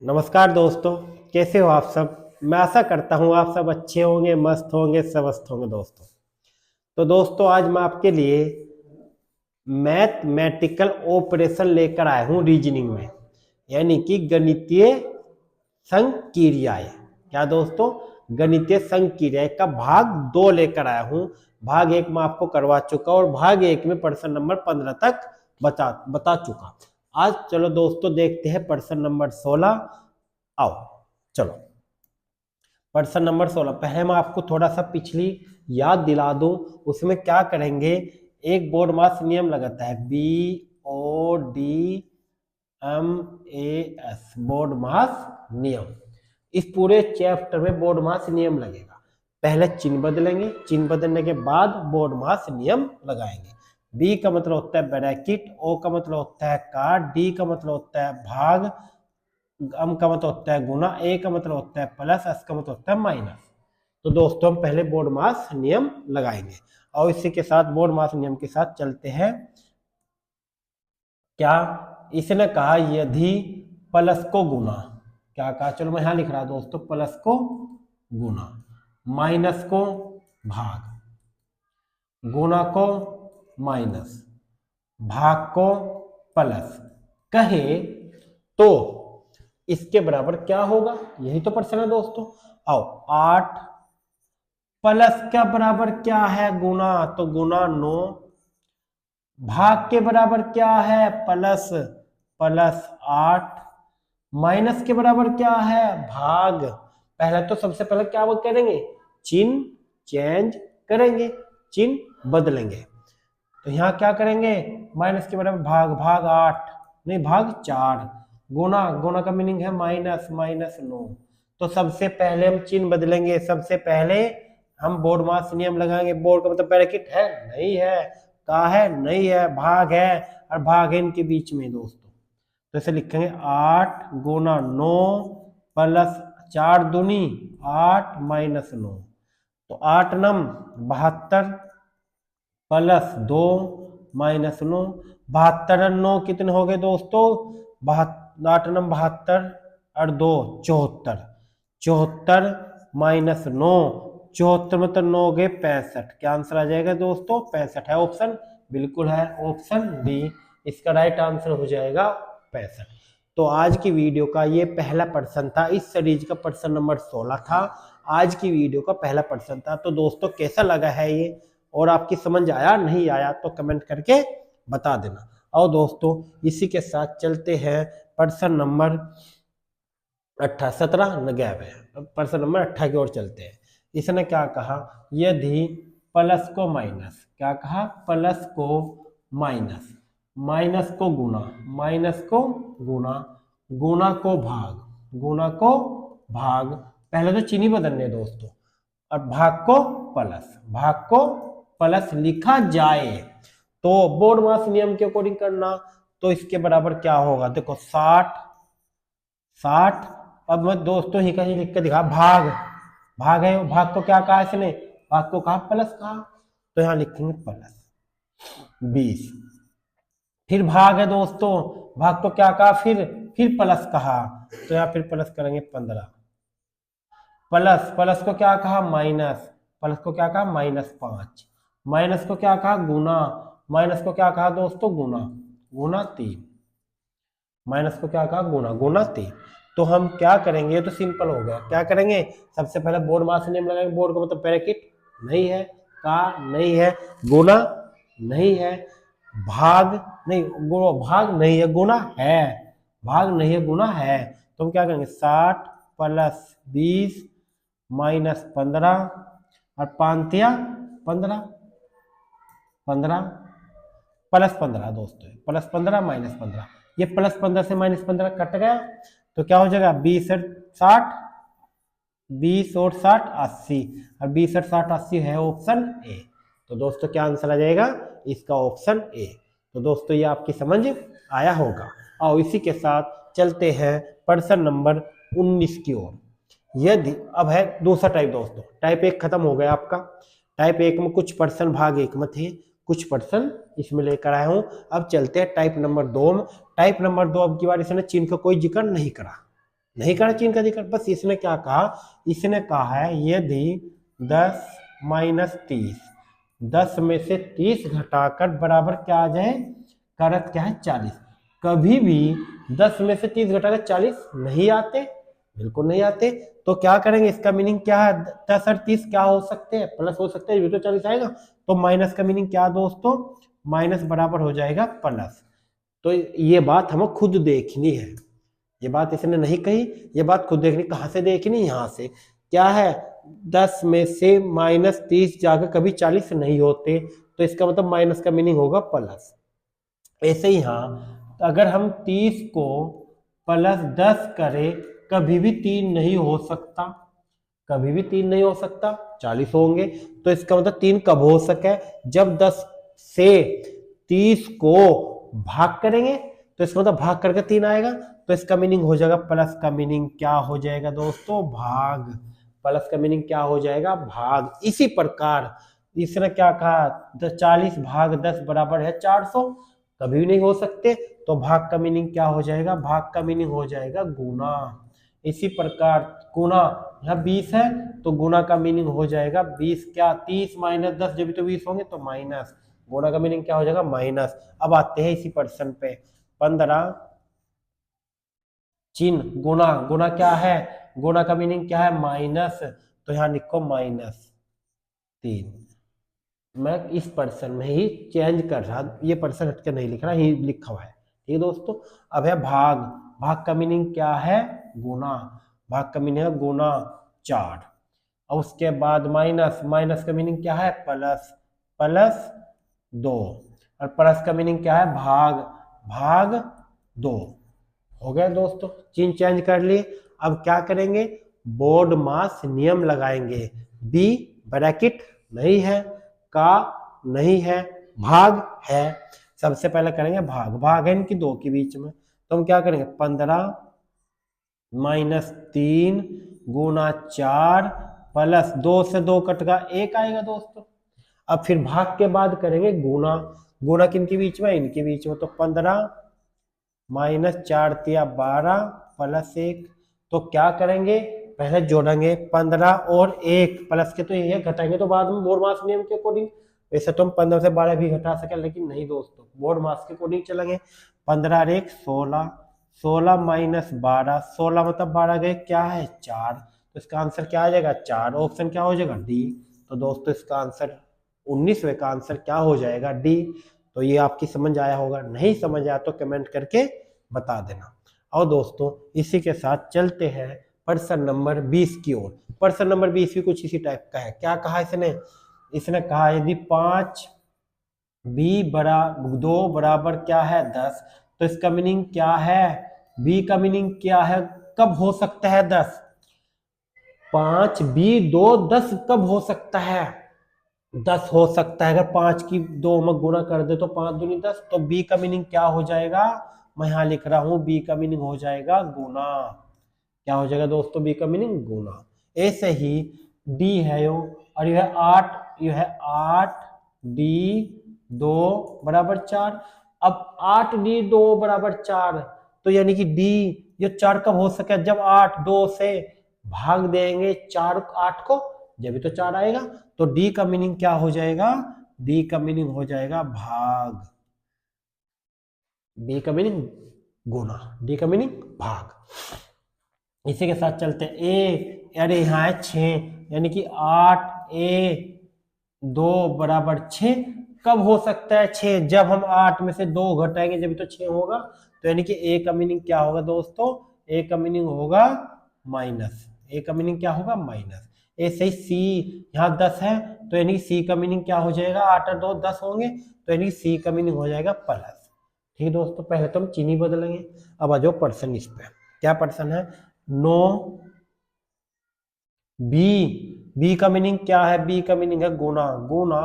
नमस्कार दोस्तों, कैसे हो आप सब। मैं आशा करता हूँ आप सब अच्छे होंगे, मस्त होंगे, स्वस्थ होंगे दोस्तों। तो दोस्तों आज मैं आपके लिए मैथमेटिकल ऑपरेशन लेकर आया हूँ रीजनिंग में, यानी कि गणितीय संक्रियाएं। क्या दोस्तों, गणितीय संक्रियाएं का भाग 2 लेकर आया हूँ। भाग 1 में आपको करवा चुका और भाग 1 में प्रश्न नंबर 15 तक बता चुका। आज चलो दोस्तों देखते हैं प्रश्न नंबर 16। आओ चलो, प्रश्न नंबर 16। पहले मैं आपको थोड़ा सा पिछली याद दिला दूं। उसमें क्या करेंगे, एक बोर्ड मास नियम लगाता है, BODMAS, बोर्ड मास नियम। इस पूरे चैप्टर में बोर्ड मास नियम लगेगा। पहले चिन्ह बदलेंगे, चिन्ह बदलने के बाद बोर्ड मास नियम लगाएंगे। बी का मतलब होता है ब्रैकेट, ओ का मतलब होता है काट, डी का मतलब होता है भाग, अम का मतलब होता है गुना, ए का मतलब होता है प्लस, एस का मतलब होता है माइनस। तो दोस्तों हम पहले बोर्ड मास नियम लगाएंगे और इसी के साथ बोर्ड मास नियम के साथ चलते हैं। क्या इसने कहा, यदि प्लस को गुना, क्या कहा, चलो मैं यहां लिख रहा दोस्तों, प्लस को गुना, माइनस को भाग, गुना को माइनस, भाग को प्लस कहे तो इसके बराबर क्या होगा। यही तो प्रश्न है दोस्तों। आओ, 8 प्लस क्या बराबर क्या है, गुना, तो गुना 9, भाग के बराबर क्या है प्लस, प्लस 8, माइनस के बराबर क्या है भाग। पहले तो सबसे पहले क्या वो करेंगे, चिन्ह चेंज करेंगे, चिन्ह बदलेंगे। तो यहाँ क्या करेंगे, माइनस के बराबर भाग, भाग 8 नहीं भाग 4, गुना, गुना का मीनिंग है माइनस, माइनस 9। तो सबसे पहले हम चिन्ह बदलेंगे, सबसे पहले हम बोर्ड मास नियम लगाएंगे। बोर्ड का मतलब ब्रैकेट है नहीं है, का है नहीं है, भाग है और भाग है इनके बीच में दोस्तों। तो इसे लिखेंगे 8 गुना 9 प्लस 4 दूनी 8 माइनस 9। तो 8 नम 72 प्लस 2 माइनस 9, 72 और 9 कितने हो गए दोस्तों, 8 नम 72 और 2 74, 74 माइनस 9, 74 में तो 9 गए 65। क्या आंसर आ जाएगा दोस्तों, 65 है ऑप्शन, बिल्कुल है ऑप्शन डी, इसका राइट आंसर हो जाएगा 65। तो आज की वीडियो का ये पहला प्रश्न था, इस सीरीज का प्रश्न नंबर 16 था, आज की वीडियो का पहला प्रश्न था। तो दोस्तों कैसा लगा है ये, और आपकी समझ आया नहीं आया तो कमेंट करके बता देना। और दोस्तों इसी के साथ चलते हैं प्रश्न नंबर 17 गैप है, प्रश्न नंबर 18 की ओर चलते हैं। इसने क्या कहा, यदि प्लस को माइनस, क्या कहा, प्लस को माइनस, माइनस को गुना, माइनस को गुना, गुना को भाग, गुना को भाग, पहले तो चिन्ह बदलने दोस्तों, और भाग को प्लस, भाग को प्लस लिखा जाए तो बोर्ड मास नियम के अकॉर्डिंग करना। तो इसके बराबर क्या होगा, देखो 60, 60। अब मैं दोस्तों ही कहीं लिख के दिखा, भाग, भाग है, भाग को क्या कहा इसने, भाग को कहा प्लस कहा, तो यहां लिखेंगे प्लस 20। फिर भाग है दोस्तों, भाग को क्या कहा, फिर प्लस कहा, तो यहां फिर प्लस करेंगे 15, प्लस, प्लस को क्या कहा माइनस, प्लस को क्या कहा -5, माइनस को क्या कहा गुना, माइनस को क्या कहा दोस्तों गुना, गुना 3, माइनस को क्या कहा गुना, गुना 3। तो हम क्या करेंगे, ये तो सिंपल हो गया, क्या करेंगे, सबसे पहले बोर्ड मास नियम लगाएंगे। बोर्ड का मतलब ब्रैकेट नहीं है, का नहीं है, गुना नहीं है, भाग नहीं, भाग नहीं है, गुना है, भाग नहीं है, गुना है। तो हम क्या करेंगे, 60 प्लस 20 माइनस 15 और 5 15, 15 प्लस 15 दोस्तों, प्लस 15 माइनस 15, ये प्लस 15 से माइनस 15 कट गया, तो क्या हो जाएगा 20 और 60, 20 और 60 80, और 20 और 60 80 है ऑप्शन ए। तो दोस्तों क्या आंसर आ जाएगा इसका, ऑप्शन ए। तो दोस्तों ये आपकी समझ आया होगा। और इसी के साथ चलते हैं प्रश्न नंबर 19 की ओर। यदि अब है दूसरा टाइप दोस्तों, टाइप 1 खत्म हो गया आपका। टाइप 1 में कुछ प्रश्न भाग 1 में थे, कुछ प्रश्न इसमें लेकर आया हूं। अब चलते हैं टाइप नंबर 2 में। टाइप नंबर 2 अब की बार इसने चिन्ह का कोई जिक्र नहीं करा, नहीं करा चिन्ह का अधिकार, बस इसने क्या कहा, इसने कहा है यदि 10 माइनस 30, 10 में से 30 घटाकर बराबर क्या आ जाए, कारक क्या है 40। कभी भी 10 में से 30 घटाकर 40 नहीं आते, बिल्कुल नहीं आते। तो क्या करेंगे, इसका मीनिंग क्या है, 10 और 30 क्या हो सकते हैं, प्लस हो सकते हैं, ये तो 40 आएगा। तो माइनस का मीनिंग क्या दोस्तों, माइनस बराबर हो जाएगा प्लस। तो ये बात हमें खुद देखनी है, ये बात इसने नहीं कही, ये बात खुद देखनी। कहां से देखनी, यहां से। क्या है, 10 में से माइनस 30 जाकर कभी 40 नहीं होते, तो इसका मतलब माइनस का मीनिंग होगा प्लस। ऐसे ही हाँ, अगर हम 30 को प्लस 10 करें, कभी भी 3 नहीं हो सकता, कभी भी 3 नहीं हो सकता, 40 होंगे। तो इसका मतलब 3 कब हो सके, जब 10 से 30 को भाग करेंगे, तो इसका मतलब भाग करके 3 आएगा। तो इसका मीनिंग हो जाएगा, प्लस का मीनिंग क्या हो जाएगा दोस्तों, भाग। प्लस का मीनिंग क्या हो जाएगा, भाग। इसी प्रकार इसने क्या कहा, 40 भाग 10 बराबर है 400, कभी भी नहीं हो सकते। तो भाग का मीनिंग क्या हो जाएगा, भाग का मीनिंग हो जाएगा गुना। इसी प्रकार गुना, यहाँ 20 है तो गुना का मीनिंग हो जाएगा 20 क्या, 30 माइनस 10, जब भी तो 20 होंगे तो माइनस, गुना का मीनिंग क्या हो जाएगा, माइनस। अब आते हैं इसी पर्सन पे, 15 चिन्ह गुना, गुना क्या है, गुना का मीनिंग क्या है, माइनस। तो यहाँ लिखो -3। मैं इस पर्सन में ही चेंज कर रहा, ये पर्सन हटके नहीं लिख रहा, ये लिखा हुआ है, ठीक है दोस्तों। अब है भाग, भाग का मीनिंग क्या है, गुना, भाग का मीनिंग है गुना 4। और उसके बाद माइनस, माइनस का मीनिंग क्या है, प्लस, प्लस 2। और प्लस का मीनिंग क्या है, भाग, भाग 2। हो गया दोस्तों, चिन्ह चेंज कर लिए। अब क्या करेंगे, बोर्ड मास नियम लगाएंगे। बी ब्रैकेट नहीं है, का नहीं है, भाग है। सबसे पहले करेंगे भाग, भाग है इनकी 2 के बीच में, तो हम क्या करेंगे, 15 माइनस 3 गुना 4 प्लस 2 से 2 कटगा 1 आएगा दोस्तों। अब फिर भाग के बाद करेंगे गुना, गुना किनके बीच में, इनके बीच में। तो 15 माइनस 4 तिया 12 प्लस 1। तो क्या करेंगे, पहले जोड़ेंगे 15 और 1 प्लस के, तो ये घटाएंगे तो बाद में बोर्ड मास नियम के अकॉर्डिंग। वैसे तो हम 15 से 12 भी घटा सके, लेकिन नहीं दोस्तों, बोर्ड मास के अकॉर्डिंग चलेंगे। 15 और 1 16, 16 माइनस 12, 16 मतलब 12 गए क्या है 4, तो इसका आंसर क्या आ जाएगा 4। ऑप्शन क्या हो जाएगा, डी। तो दोस्तों इसका आंसर 19वें का आंसर क्या हो जाएगा, डी। तो ये आपकी समझ आया होगा, नहीं समझ आया तो कमेंट करके बता देना। और दोस्तों इसी के साथ चलते हैं प्रश्न नंबर 20 की ओर। प्रश्न नंबर 20 भी कुछ इसी टाइप का है। क्या कहा इसने, इसने कहा यदि 5 b बड़ा 2 बराबर क्या है 10, तो इसका मीनिंग क्या है, b का मीनिंग क्या है, कब हो सकता है 10, 5b 2 10 कब हो सकता है, 10 हो सकता है। अगर 5 की 2 में गुणा कर दे तो 5 दूनी 10, तो b का मीनिंग क्या हो जाएगा, मैं यहां लिख रहा हूं, b का मीनिंग हो जाएगा गुना। क्या हो जाएगा दोस्तों, b का मीनिंग गुना। ऐसे ही d है यो, और यह 8, यह है 8d 2 बराबर 4। अब 8d 2 बराबर 4, तो यानी कि d ये 4 कब हो सके, जब 8 2 से भाग देंगे 4 8 को, जब भी तो 4 आएगा। तो डी का मीनिंग क्या हो जाएगा, डी का मीनिंग हो जाएगा भाग, बी का मीनिंग गुना, डी का मीनिंग भाग। इसी के साथ चलते ए, अरे यहाँ है 6, यानी कि 8 ए 2 बराबर 6 कब हो सकता है 6, जब हम 8 में से 2 घटाएंगे जब तो 6 होगा। तो यानी कि ए का मीनिंग क्या होगा दोस्तों, ए का मीनिंग होगा माइनस, ए का मीनिंग क्या होगा माइनस। ऐसे ही सी, यहाँ 10 है, तो यानी सी का मीनिंग क्या हो जाएगा, 8 और 2 10 होंगे, तो यानी सी का मीनिंग हो जाएगा प्लस। ठीक है दोस्तों, पहले तो हम चीनी बदलेंगे। अब आ जाओ पर्सन इस पे, क्या पर्सन है, 9 बी, बी का मीनिंग क्या है, बी का मीनिंग है गुना, गुना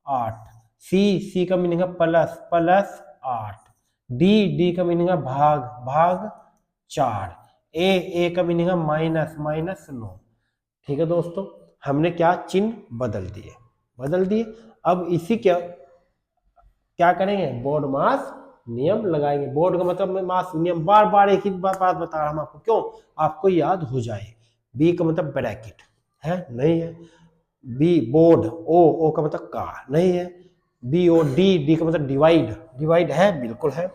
8। सी, सी का मीनिंग है प्लस, प्लस 8। डी, डी का मीनिंग है भाग, भाग 4। ए का मीनिंग है माइनस, माइनस 9। ठीक है दोस्तों, हमने क्या चिन्ह बदल दिए, बदल दिए। अब इसी क्या क्या करेंगे, बोर्ड मास नियम लगाएंगे। बोर्ड का मतलब मैं मास नियम बार बार एक ही बात बता रहा हूँ आपको, क्यों, आपको याद हो जाए। बी का मतलब ब्रैकेट है, नहीं है। बी बोर्ड, ओ का मतलब का, नहीं है। बी ओ डी, डी का मतलब डिवाइड, डिवाइड है, बिल्कुल है।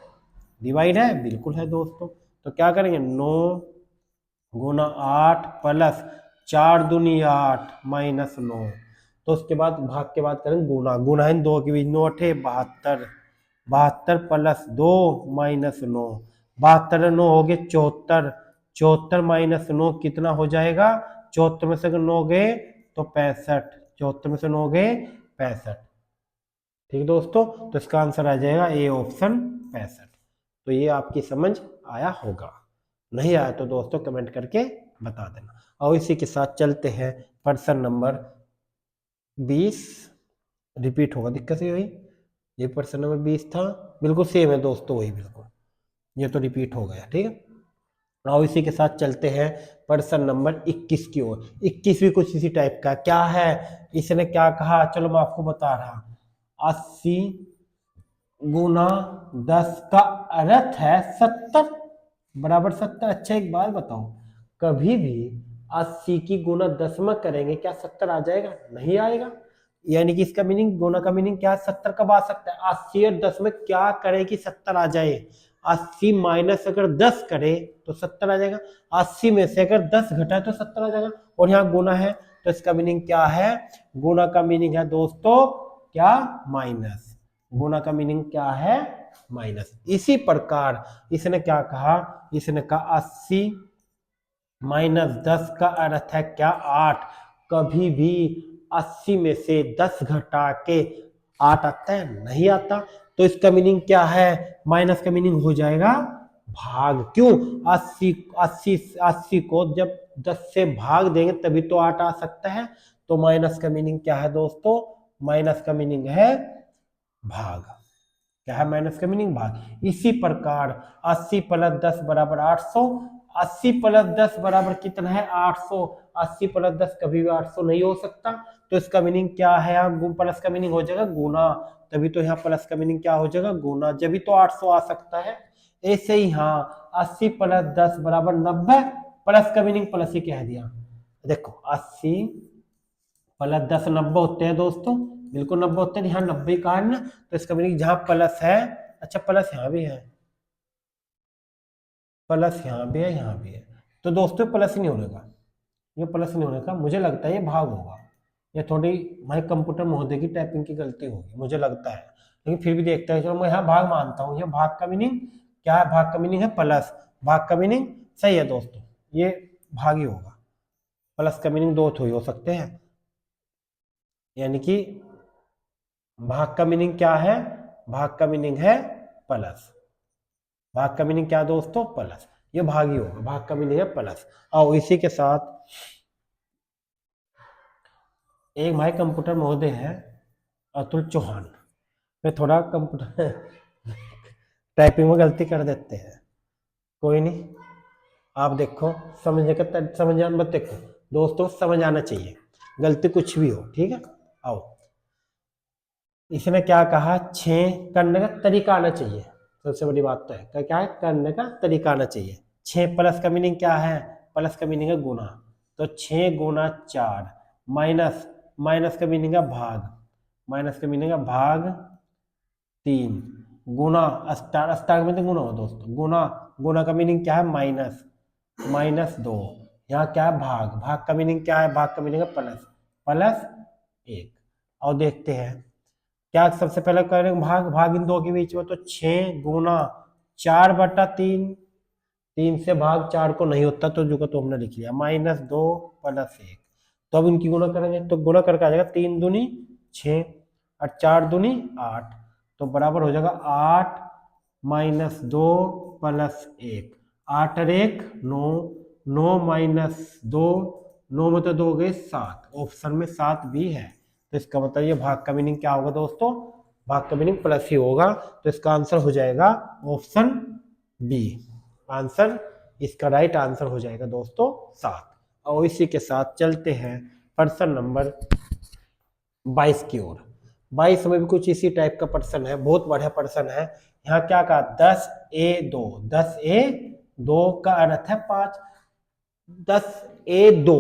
डिवाइड है, बिल्कुल है दोस्तों। तो क्या करेंगे, 9 गुना 8 प्लस 4 दूनी 8 माइनस 9। तो उसके बाद भाग के बाद करेंगे गुना, गुना है 2 के बीच, 9 अठे 72, 72 प्लस 2 माइनस 9, 72 9 हो गए 74, 74 माइनस 9 कितना हो जाएगा, 74 में से अगर 9 गए तो 65, 74 में से 9 गए 65। ठीक दोस्तों, तो इसका आंसर आ जाएगा ए ऑप्शन 65। तो ये आपकी समझ आया होगा, नहीं आया तो दोस्तों कमेंट करके बता देना। और इसी के साथ चलते हैं प्रश्न नंबर 20, रिपीट होगा, दिक्कत ये हुई, ये प्रश्न नंबर 20 था, बिल्कुल सेम है दोस्तों, वही बिल्कुल, ये तो रिपीट हो गया, ठीक है। और इसी के साथ चलते हैं प्रश्न नंबर 21 की ओर। 21 भी कुछ इसी टाइप का क्या है, इसने क्या कहा, चलो मैं आपको बता रहा, 80 गुना 10 का अर्थ है 70 बराबर 70। अच्छा एक बात बताओ, कभी भी 80 की गुना 10 में करेंगे क्या 70 आ जाएगा, नहीं आएगा। यानी कि इसका मीनिंग, गुना का मीनिंग क्या है, 70 कब आ सकता है, 80 और 10 में क्या करे कि 70 आ जाए। 80 माइनस अगर 10 करे तो 70 आ जाएगा, 80 में से अगर 10 घटाए तो 70 आ जाएगा, और यहाँ गुना है तो इसका मीनिंग क्या है, गुना का मीनिंग है दोस्तों क्या, माइनस। गुना का मीनिंग क्या है, माइनस। इसी प्रकार इसने क्या कहा, इसने कहा 80 माइनस 10 का अर्थ है क्या, 8। कभी भी 80 में से 10 घटा के 8 आता है, नहीं आता। तो इसका मीनिंग क्या है, माइनस का मीनिंग हो जाएगा भाग। क्यों, 80 80 80 को जब 10 से भाग देंगे तभी तो 8 आ सकता है। तो माइनस का मीनिंग क्या है दोस्तों, माइनस का मीनिंग है भाग। क्या है माइनस का मीनिंग, भाग। इसी प्रकार 80 प्लस 10 बराबर 800, 80 प्लस 10 बराबर कितना है 800, 80 प्लस 10 कभी भी 800 नहीं हो सकता। तो इसका मीनिंग क्या है, यहाँ प्लस का मीनिंग हो जाएगा गुना, तभी तो यहाँ प्लस का मीनिंग क्या हो जाएगा, गुना, जब भी तो 800 आ सकता है। ऐसे ही हाँ 80 प्लस 10 बराबर 90, प्लस का मीनिंग प्लस ही कह दिया। देखो 80 प्लस 10 90 होते हैं दोस्तों, बिल्कुल 90 होते हैं, यहाँ 90 कहा है ना, तो इसका मीनिंग जहां प्लस है, अच्छा प्लस यहाँ भी है, प्लस यहाँ भी है, यहाँ भी है, तो दोस्तों प्लस ही नहीं होने का, ये प्लस नहीं होने का, मुझे लगता है ये भाग होगा। ये थोड़ी हमारे कंप्यूटर महोदय की टाइपिंग की गलती होगी मुझे लगता है, लेकिन फिर भी देखते हैं, चलो मैं यहाँ भाग मानता हूँ, ये भाग का मीनिंग क्या है, भाग का मीनिंग है प्लस, भाग का मीनिंग सही है दोस्तों, ये भाग ही होगा। प्लस का मीनिंग दो थोड़ी हो सकते हैं, यानी कि भाग का मीनिंग क्या है, भाग का मीनिंग है प्लस, भाग का मीनिंग क्या दोस्तों, प्लस, ये भाग ही होगा, भाग का मीनिंग है प्लस। और इसी के साथ एक भाई कंप्यूटर महोदय है अतुल चौहान, मैं थोड़ा कंप्यूटर टाइपिंग में गलती कर देते हैं, कोई नहीं, आप देखो समझने का समझ मत, देखो दोस्तों समझ आना चाहिए, गलती कुछ भी हो, ठीक है। आओ, इसने क्या कहा, 6 करने का तरीका आना चाहिए, सबसे बड़ी बात तो है क्या है, करने का तरीका आना चाहिए। 6 प्लस का मीनिंग क्या है, प्लस का मीनिंग है गुना, तो 6 गुना 4 माइनस, माइनस का मीनिंग है भाग, माइनस का मीनिंग है भाग 3 गुना स्टार, स्टार का मीनिंग गुना हो दोस्तों, गुना, गुना का मीनिंग क्या है माइनस, माइनस 2, यहाँ क्या है भाग, भाग का मीनिंग क्या है, भाग का मीनिंग है प्लस, प्लस 1। और देखते हैं क्या सबसे पहले करेंगे, भाग, भाग इन दो के बीच में, तो 6 गुना 4/3, 3 से भाग 4 को नहीं होता तो जो का तो हमने लिख लिया, माइनस 2 प्लस 1। तो अब इनकी गुना करेंगे तो गुना करके आ जाएगा 3 दूनी 6 और 4 दूनी 8, तो बराबर हो जाएगा 8 माइनस 2 प्लस 1, 8 और 1 9, 9 माइनस 2, 9 में तो 2 गए 7, ऑप्शन में 7 भी है। तो इसका मतलब ये भाग का मीनिंग क्या होगा दोस्तों, भाग का मीनिंग प्लस ही होगा, तो इसका आंसर हो जाएगा ऑप्शन बी। आंसर, इसका राइट आंसर हो जाएगा दोस्तों 7। और इसी के साथ चलते हैं प्रश्न नंबर 22 की ओर। 22 में भी कुछ इसी टाइप का प्रश्न है, बहुत बढ़िया प्रश्न है, यहाँ क्या कहा 10A2, 10A2 का अर्थ है 5, 10A2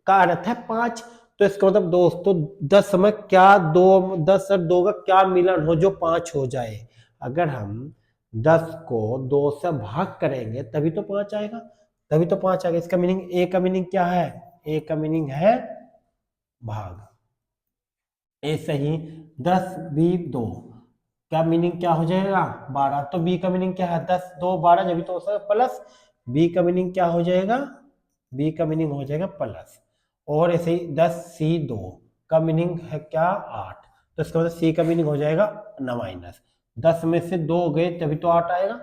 का अर्थ है 5। तो इसका मतलब दोस्तों 10 में क्या 10 और 2 का क्या मिलन हो जो 5 हो जाए। अगर हम 10 को 2 से भाग करेंगे तभी तो 5 आएगा, तभी तो 5 आएगा। इसका मीनिंग, ए का मीनिंग क्या है, ए का मीनिंग है भाग। ए सही 10B2 क्या मीनिंग क्या हो जाएगा 12। तो बी का मीनिंग क्या है 10 2 12 जब भी तो हो सकता प्लस। बी का मीनिंग क्या हो जाएगा, बी का मीनिंग हो जाएगा प्लस। और ऐसे ही 10C2 का मीनिंग है क्या 8। तो इसका मतलब सी का मीनिंग हो जाएगा न माइनस। 10 में से 2 गए तभी तो 8 आएगा,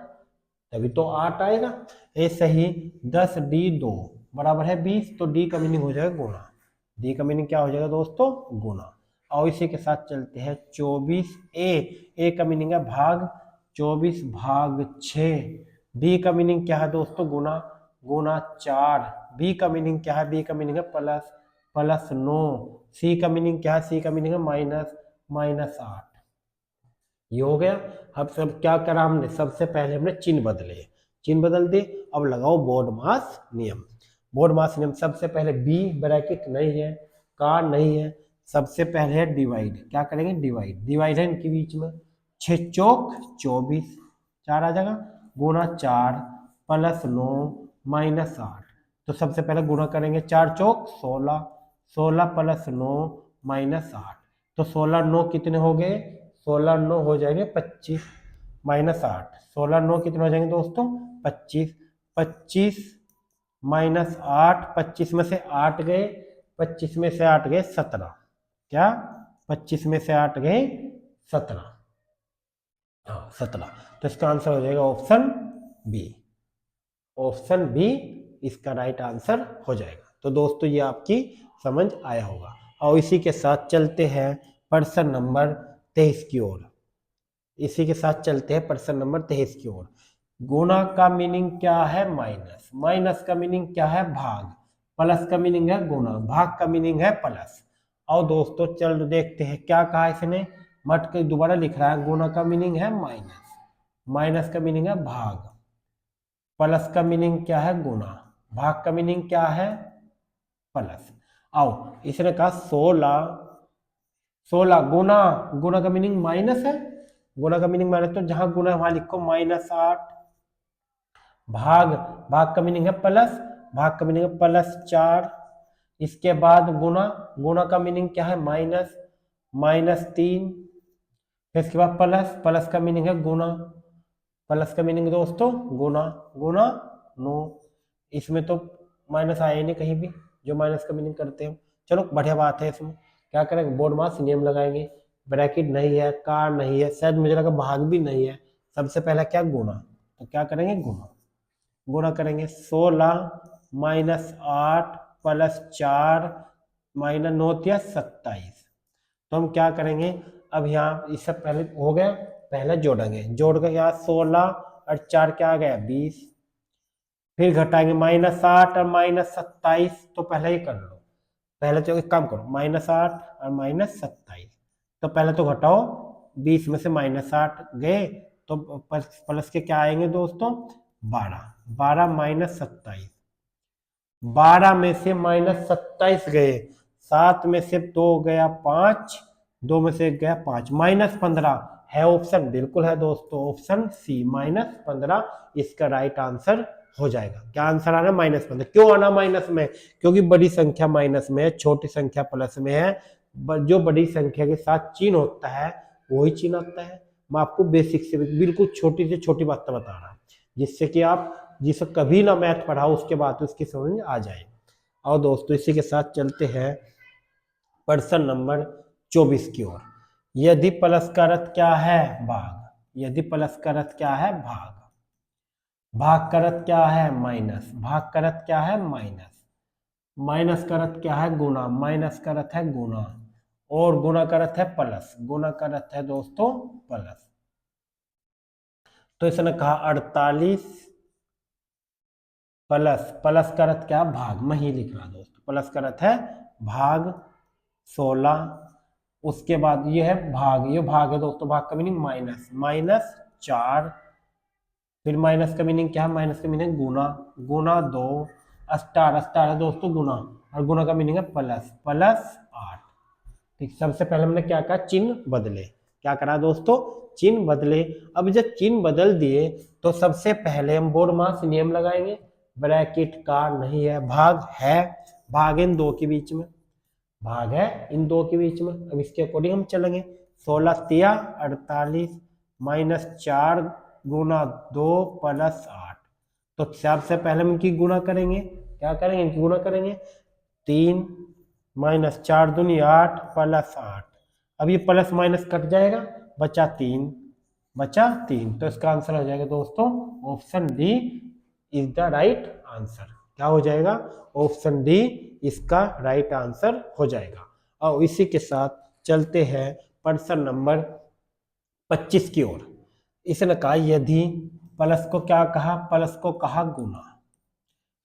तभी तो 8 आएगा। ऐसे ही 10D2 बराबर है 20। तो डी का मीनिंग हो जाएगा गुणा। डी का मीनिंग क्या हो जाएगा दोस्तों गुणा। और इसी के साथ चलते हैं 24A। ए का मीनिंग है भाग, 24/6। बी का मीनिंग क्या है दोस्तों गुणा, गुणा 4। बी का मीनिंग क्या है, बी का मीनिंग है प्लस, प्लस 9। सी का मीनिंग क्या है, सी का मीनिंग है माइनस, माइनस 8। ये हो गया। अब सब क्या करा हमने, सबसे पहले हमने चिन्ह बदले, चिन्ह बदल दे। अब लगाओ बोर्ड मास नियम। बोर्ड मास नियम सबसे पहले बी ब्रैकेट नहीं है, का नहीं है, सबसे पहले है डिवाइड। क्या करेंगे डिवाइड, डिवाइड है इनके बीच में 6 चौक 24, 4 आ जाएगा, गुणा 4 प्लस 9 माइनस 8। तो सबसे पहले गुणा करेंगे 4 चौक 16, 16 प्लस 9 माइनस 8। तो 16 9 कितने हो गए, 16 9 हो जाएंगे 25 माइनस 8। 16 9 कितने हो जाएंगे दोस्तों 25, 25 माइनस 8। 25 में से 8 गए, 25 में से 8 गए 17। क्या 25 में से 8 गए 17, हाँ 17। तो इसका आंसर हो जाएगा ऑप्शन बी। ऑप्शन बी इसका राइट आंसर हो जाएगा। तो दोस्तों ये आपकी समझ आया होगा। और इसी के साथ चलते हैं प्रश्न नंबर 23 की ओर। इसी के साथ चलते हैं प्रश्न नंबर 23 की ओर। गुणा का मीनिंग क्या है माइनस, माइनस का मीनिंग क्या है भाग, प्लस का मीनिंग है गुणा, भाग का मीनिंग है प्लस। और दोस्तों चल देखते हैं क्या कहा इसने, मट के दोबारा लिख रहा है। गुणा का मीनिंग है माइनस, माइनस का मीनिंग है भाग, प्लस का मीनिंग क्या है गुणा, भाग का मीनिंग क्या है प्लस। आओ इसने कहा 16, 16 गुना, गुना का मीनिंग माइनस है, गुना का मीनिंग माइनस। तो जहां गुना है वहां लिखो -8। भाग, भाग का मीनिंग है प्लस, भाग का मीनिंग है +4। इसके बाद गुना, गुना का मीनिंग क्या है माइनस, -3। फिर इसके बाद प्लस, प्लस का मीनिंग है गुना, प्लस का मीनिंग दोस्तों गुना, गुना 9। इसमें तो माइनस आया ही नहीं कहीं भी जो माइनस का मीनिंग करते हैं। चलो बढ़िया बात है। इसमें क्या करेंगे बोर्ड मास नियम लगाएंगे। ब्रैकेट नहीं है, कार नहीं है, शायद मुझे लगा भाग भी नहीं है। सबसे पहला क्या गुना, तो क्या करेंगे गुना, गुना करेंगे 16 -8 +4 -9 या 27। तो हम क्या करेंगे अब यहाँ इससे पहले हो गया, पहले जोड़ेंगे, जोड़ कर यहाँ 16 और 4 क्या आ गया 20। फिर घटाएंगे -8 और -27। तो पहले ही कर लो, पहले तो एक काम करो -8 और -27। तो पहले तो घटाओ, 20 में से -8 गए तो प्लस के क्या आएंगे दोस्तों 12, 12 -27। 12 में से -27 गए, 7 में से 2 गया 5, 2 में से 1 गया 5, -15 है ऑप्शन, बिल्कुल है दोस्तों ऑप्शन सी -15 इसका राइट आंसर हो जाएगा। क्या आंसर आना -15। क्यों आना माइनस में, क्योंकि बड़ी संख्या माइनस में है, छोटी संख्या प्लस में है। जो बड़ी संख्या के साथ चिन्ह होता है वही चिन्ह आता है। मैं आपको बेसिक से बिल्कुल छोटी से छोटी बात बता रहा हूँ, जिससे कि आप जिसे कभी ना मैथ पढ़ाओ उसके बाद उसकी समझ आ जाए। और दोस्तों इसी के साथ चलते हैं प्रश्न नंबर 24 की ओर। यदि प्लस का अर्थ क्या है भाग, यदि प्लस का अर्थ क्या है भाग, भाग का अर्थ क्या है माइनस, भाग का अर्थ क्या है माइनस, माइनस का अर्थ क्या है गुना, माइनस का अर्थ है गुना, और गुना का अर्थ है प्लस, गुना का अर्थ है दोस्तों प्लस। तो इसने कहा 48 प्लस, प्लस का अर्थ क्या भाग, मैं ही लिख रहा दोस्तों, प्लस का अर्थ है भाग 16। उसके बाद ये है भाग, ये भाग है दोस्तों, भाग का मीनिंग माइनस, 4, फिर माइनस का मीनिंग क्या है, माइनस का मीनिंग गुना, गुना 2, स्टार, स्टार दोस्तों गुना, और गुना का मीनिंग है प्लस, प्लस 8। ठीक, सबसे पहले हमने क्या कहा, चिन्ह बदले, क्या करा दोस्तों, चिन्ह बदले। अब जब चिन्ह बदल दिए तो सबसे पहले हम बोडमास नियम लगाएंगे, ब्रैकेट का नहीं है, भाग है, भाग इन दो के बीच में, भाग है इन दो के बीच में। अब इसके अकॉर्डिंग हम चलेंगे, 16 तिया 48 माइनस 4 गुना 2 प्लस 8। तो सबसे पहले हम इनकी गुणा करेंगे, क्या करेंगे, इनकी गुणा करेंगे, 3 माइनस 4 दूनी 8 प्लस 8। अब ये प्लस माइनस कट जाएगा, बचा 3, बचा 3, तो इसका आंसर हो जाएगा दोस्तों option D is the right answer. क्या हो जाएगा, ऑप्शन डी इसका राइट आंसर हो जाएगा। और इसी के साथ चलते हैं प्रश्न नंबर 25 की ओर। इसने कहा यदि प्लस को क्या कहा, प्लस को कहा गुना,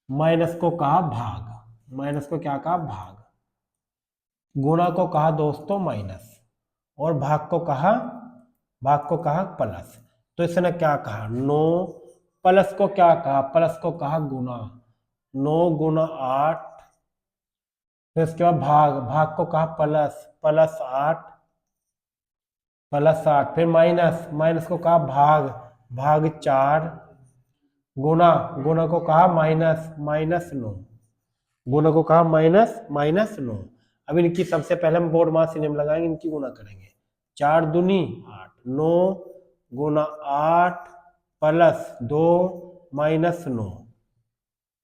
माइनस को कहा भाग, माइनस को क्या कहा भाग, गुणा को कहा दोस्तों माइनस, और भाग को कहा प्लस। तो इसने क्या कहा 9, प्लस को क्या कहा, प्लस को कहा गुना, 9 गुना 8, फिर उसके बाद भाग को कहा प्लस, प्लस 8, प्लस 8, फिर माइनस को कहा भाग 4, गुना को कहा माइनस 9, गुना को कहा माइनस 9। अब इनकी सबसे पहले हम बोडमास नियम लगाएंगे, इनकी गुना करेंगे, 4 दूनी 8, 9 गुना 8 प्लस 2 माइनस 9।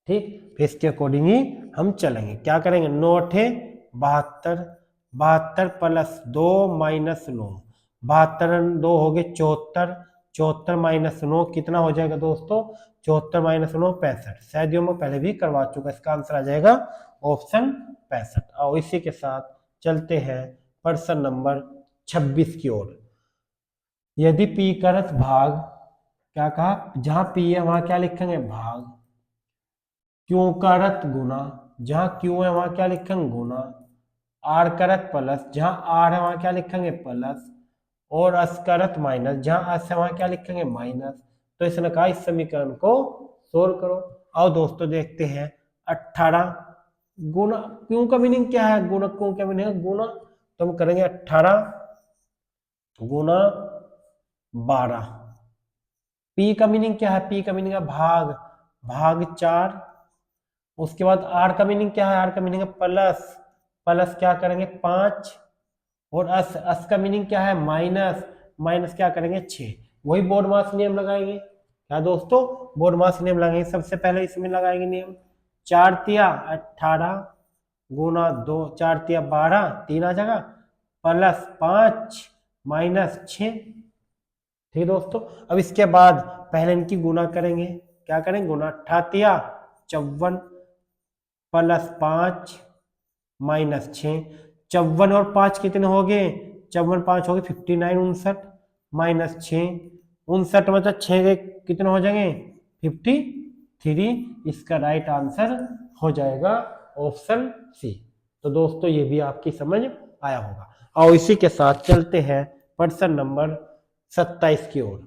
ठीक, फिर इसके अकॉर्डिंग ही हम चलेंगे, क्या करेंगे, 9 8 72, 72 प्लस 2 माइनस 9, 72 2 हो गए 74, 74 माइनस 9 कितना हो जाएगा दोस्तों, 74 माइनस 9 65। शायद ये मैं पहले भी करवा चुका, इसका आंसर आ जाएगा ऑप्शन 65। और इसी के साथ चलते हैं प्रश्न नंबर 26 की ओर। यदि पी का अर्थ भाग, क्या कहा, जहां पी है वहां क्या लिखेंगे भाग, क्यू का अर्थ गुना, जहां क्यू है वहां क्या लिखेंगे गुना, आर का अर्थ प्लस, जहां आर है वहां क्या लिखेंगे प्लस, और अस का अर्थ माइनस, जहां अस है वहां क्या लिखेंगे माइनस। तो इसने कहा इस समीकरण को सोल्व करो। आओ दोस्तों देखते हैं, 18 गुना, क्यों का मीनिंग क्या है, गुना, क्यों का मीनिंग है गुना, तो हम करेंगे 18 गुना 12। पी का मीनिंग क्या है, पी का मीनिंग है भाग 4। उसके बाद आर का मीनिंग क्या है, आर का मीनिंग है प्लस, प्लस क्या करेंगे 5, और अस का मीनिंग क्या है माइनस, माइनस क्या करेंगे 6। वही बोडमास नियम लगाएंगे, क्या दोस्तों, बोडमास नियम लगाएंगे। सबसे पहले इसमें लगाएंगे नियम, 4 तिया 18 गुना 2, 4 तिया 12, 3 आ जाएगा, प्लस 5 माइनस 6। ठीक दोस्तों, अब इसके बाद पहले इनकी गुना करेंगे, क्या करेंगे गुना, 88 54 प्लस 5 माइनस 6, 54 और 5 कितने हो गए, 54 5 हो गए 59, 59 माइनस 6, 59 मतलब 6 के कितने हो जाएंगे 53। इसका राइट आंसर हो जाएगा ऑप्शन सी। तो दोस्तों ये भी आपकी समझ आया होगा। और इसी के साथ चलते हैं प्रश्न नंबर 27 की ओर,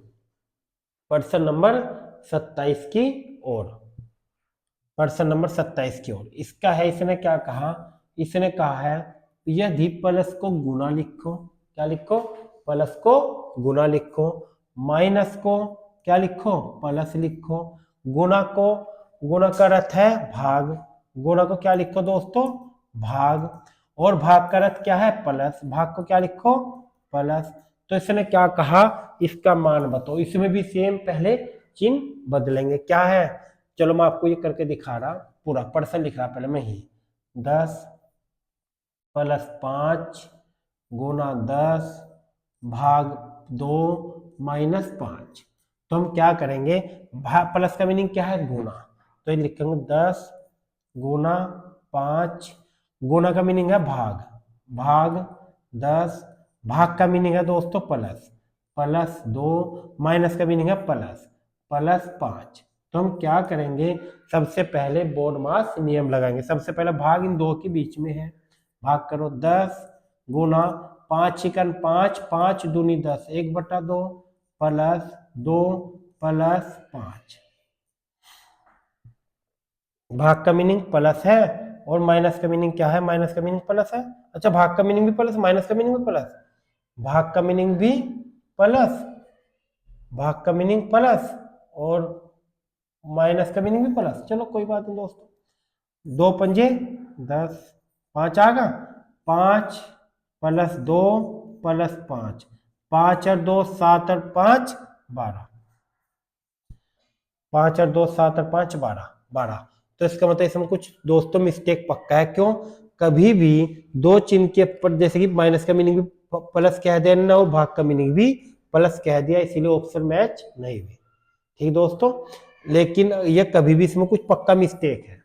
प्रश्न नंबर 27 की ओर, प्रश्न नंबर 27 की ओर। इसका है, इसने क्या कहा, इसने कहा है यदि प्लस को गुना लिखो, क्या लिखो, प्लस को गुना लिखो, माइनस को क्या लिखो प्लस लिखो, गुना को, गुना का अर्थ है भाग, गुना को क्या लिखो दोस्तों भाग, और भाग का अर्थ क्या है प्लस, भाग को क्या लिखो प्लस। तो इसने क्या कहा, इसका मान बताओ। इसमें भी सेम पहले चिन्ह बदलेंगे, क्या है, चलो मैं आपको ये करके दिखा रहा, पूरा पर्सन लिख रहा पहले मैं ही, 10 प्लस 5 गुना 10 भाग 2 माइनस 5। तो हम क्या करेंगे, प्लस का मीनिंग क्या है गुना, तो ये लिखेंगे 10 गुना 5, गुना का मीनिंग है भाग 10, भाग का मीनिंग है दोस्तों प्लस, प्लस 2 माइनस का मीनिंग है प्लस 5। तो हम क्या करेंगे, सबसे पहले बोडमास नियम लगाएंगे। सबसे पहले भाग इन दो के बीच में है, भाग करो 10 गुना 5 चिकन 5, 5 दूनी 10 1/2 प्लस 2 प्लस 5। भाग का मीनिंग प्लस है और माइनस का मीनिंग क्या है, माइनस का मीनिंग प्लस है। अच्छा, भाग का मीनिंग भी प्लस, माइनस का मीनिंग भी प्लस, भाग का मीनिंग भी प्लस, भाग का मीनिंग प्लस और माइनस का मीनिंग भी प्लस। चलो कोई बात नहीं दोस्तों। 2 पंजे 10, 5 आएगा, 5 प्लस 2 प्लस 5, 5 और 2 7 और 5 12, 5 और 2 7 और 5 12 12। तो इसका मतलब इसमें कुछ दोस्तों मिस्टेक पक्का है। क्यों, कभी भी दो चिन्ह के पर जैसे कि माइनस का मीनिंग भी प्लस कह देना और भाग का मीनिंग भी प्लस कह दिया, इसीलिए ऑप्शन मैच नहीं हुई। ठीक दोस्तों, लेकिन ये कभी भी इसमें कुछ पक्का मिस्टेक है।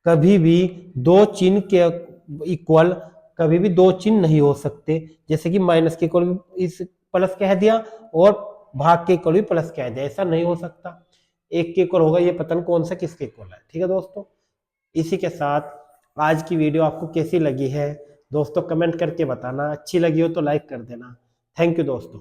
कभी भी दो चिन्ह के इक्वल कभी भी दो चिन्ह नहीं हो सकते। जैसे कि माइनस के इक्वल भी इस प्लस कह दिया और भाग के इक्वल भी प्लस कह दिया, ऐसा नहीं हो सकता। एक के इक्वल होगा, ये पता नहीं कौन सा किसके इक्वल है। ठीक है दोस्तों, इसी के साथ आज की वीडियो आपको कैसी लगी है दोस्तों कमेंट करके बताना। अच्छी लगी हो तो लाइक कर देना। थैंक यू दोस्तों।